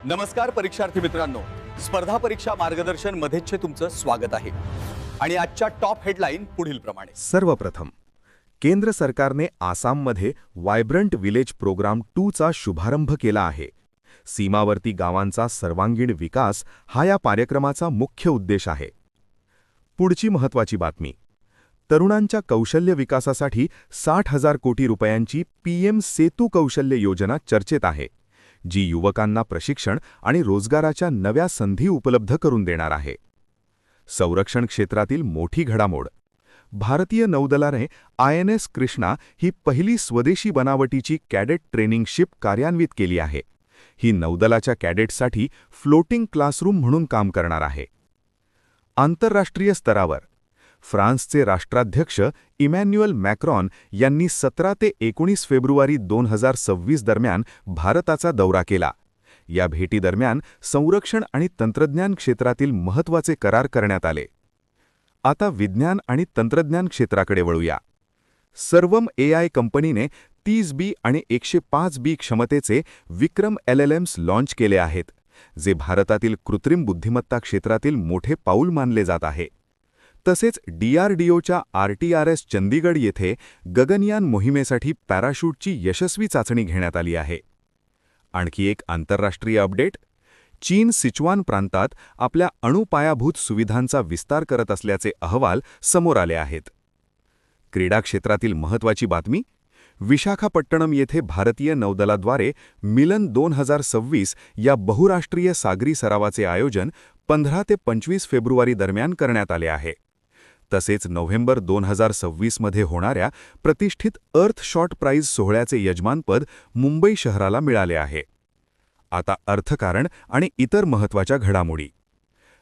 नमस्कार परीक्षार्थी मित्रांनो, स्पर्धा परीक्षा मार्गदर्शन मध्येच तुमचं स्वागत आहे। आणि आजच्या टॉप हेडलाईन पुढील प्रमाणे। सर्वप्रथम केंद्र सरकारने आसाममध्ये वायब्रंट विलेज प्रोग्राम 2 चा शुभारंभ केला आहे। सीमावर्ती गावांचा सर्वांगीण विकास हा या कार्यक्रमाचा मुख्य उद्देश आहे। पुढची महत्त्वाची बातमी, तरुणांच्या कौशल्य विकासासाठी 60,000 कोटी रुपयांची पीएम सेतू कौशल्य योजना चर्चेत आहे, जी युवकांना प्रशिक्षण आणि रोजगाराच्या नव्या संधी उपलब्ध करून देणार आहे। संरक्षण क्षेत्रातील मोठी घडामोड, भारतीय नौदलाने INS कृष्णा ही पहिली स्वदेशी बनावटीची कॅडेट ट्रेनिंग शिप कार्यान्वित केली आहे। ही नौदलाच्या कॅडेट्ससाठी फ्लोटिंग क्लासरूम म्हणून काम करणार आहे। आंतरराष्ट्रीय स्तरावर फ्रान्सचे राष्ट्राध्यक्ष इमॅन्युअल मॅक्रॉन यांनी 17 ते 19 फेब्रुवारी 2026 दरम्यान भारताचा दौरा केला। या भेटीदरम्यान संरक्षण आणि तंत्रज्ञान क्षेत्रातील महत्त्वाचे करार करण्यात आले। आता विज्ञान आणि तंत्रज्ञान क्षेत्राकडे वळूया। सर्वम AI कंपनीने 30B आणि 105B क्षमतेचे विक्रम LLMs लॉन्च केले आहेत, जे भारतातील कृत्रिम बुद्धिमत्ता क्षेत्रातील मोठे पाऊल मानले जात आहे। तसेच DRDOच्या RTRS चंदीगड येथे गगनयान मोहिमेसाठी पॅराशूटची यशस्वी चाचणी घेण्यात आली आहे। आणखी एक आंतरराष्ट्रीय अपडेट, चीन सिचुआन प्रांतात आपल्या अणुपायाभूत सुविधांचा विस्तार करत असल्याचे अहवाल समोर आले आहेत। क्रीडा क्षेत्रातील महत्त्वाची बातमी, विशाखापट्टणम येथे भारतीय नौदलाद्वारे मिलन 2026 या बहुराष्ट्रीय सागरी सरावाचे आयोजन 15 ते 25 फेब्रुवारी दरम्यान करण्यात आले आहे। तसेच नोव्हेंबर 2026 मध्ये होणाऱ्या प्रतिष्ठित अर्थ शॉट प्राइज सोहळ्याचे यजमानपद मुंबई शहराला मिळाले आहे। आता अर्थकारण आणि इतर महत्त्वाच्या घडामोडी।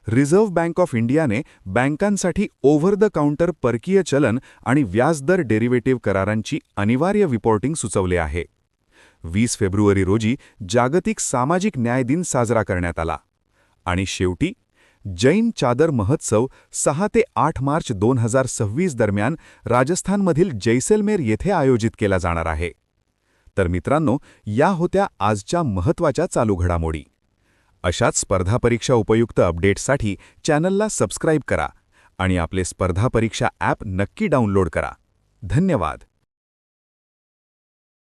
रिझर्व्ह बँक ऑफ इंडियाने बँकांसाठी ओव्हर द काउंटर परकीय चलन आणि व्याजदर डेरिव्हेटिव्ह करारांची अनिवार्य रिपोर्टिंग सुचवले आहे। 20 फेब्रुवारी रोजी जागतिक सामाजिक न्याय दिन साजरा करण्यात आला। आणि शेवटी जैन चादर महोत्सव 6 ते 8 मार्च 2026 दरम्यान राजस्थानमधील जैसलमेर येथे आयोजित केला जाणार आहे। तर मित्रांनो, या होत्या आजच्या महत्त्वाच्या चालू घडामोडी। अशाच स्पर्धा परीक्षा उपयुक्त अपडेट्ससाठी चॅनलला सबस्क्राईब करा आणि आपले स्पर्धा परीक्षा ॲप नक्की डाउनलोड करा। धन्यवाद।